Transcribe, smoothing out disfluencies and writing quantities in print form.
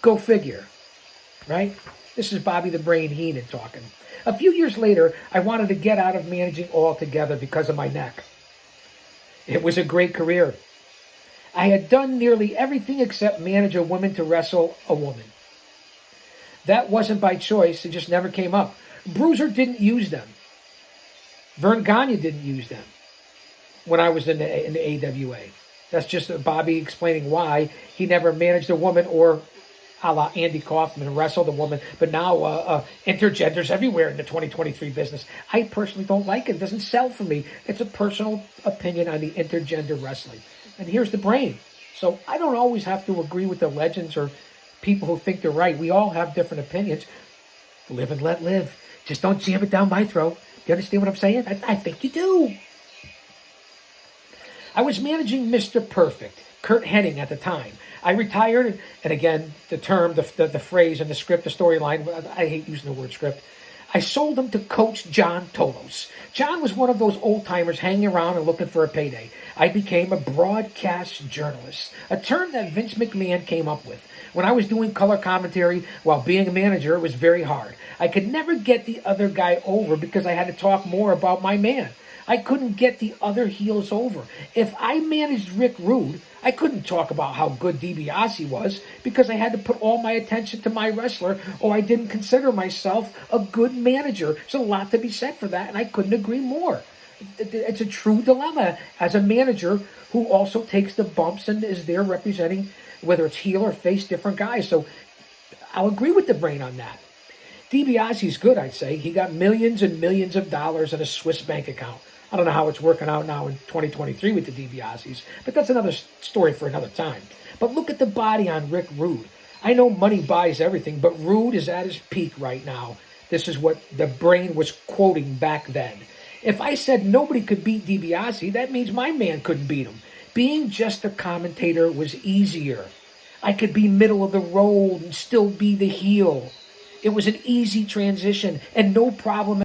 Go figure, right? This is Bobby the Brain Heenan talking. A few years later, I wanted to get out of managing altogether because of my neck. It was a great career. I had done nearly everything except manage a woman to wrestle a woman. That wasn't by choice, it just never came up. Bruiser didn't use them. Vern Gagne didn't use them when I was in the AWA. That's just Bobby explaining why he never managed a woman, or a la Andy Kaufman, wrestled a woman, but now intergender's everywhere in the 2023 business. I personally don't like it. It doesn't sell for me. It's a personal opinion on the intergender wrestling. And here's the Brain. So I don't always have to agree with the legends or people who think they're right. We all have different opinions. Live and let live. Just don't jam it down my throat. Do you understand what I'm saying? I think you do. I was managing Mr. Perfect, Curt Hennig at the time. I retired, and again, the term, the phrase, and the script, the storyline, I hate using the word script. I sold him to Coach John Tolos. John was one of those old-timers hanging around and looking for a payday. I became a broadcast journalist, a term that Vince McMahon came up with. When I was doing color commentary while being a manager, it was very hard. I could never get the other guy over because I had to talk more about my man. I couldn't get the other heels over. If I managed Rick Rude, I couldn't talk about how good DiBiase was because I had to put all my attention to my wrestler, or I didn't consider myself a good manager. There's a lot to be said for that, and I couldn't agree more. It's a true dilemma as a manager who also takes the bumps and is there representing, whether it's heel or face, different guys. So I'll agree with the Brain on that. DiBiase's good, I'd say. He got millions and millions of dollars in a Swiss bank account. I don't know how it's working out now in 2023 with the DiBiase's, but that's another story for another time. But look at the body on Rick Rude. I know money buys everything, but Rude is at his peak right now. This is what the Brain was quoting back then. If I said nobody could beat DiBiase, that means my man couldn't beat him. Being just a commentator was easier. I could be middle of the road and still be the heel. It was an easy transition and no problem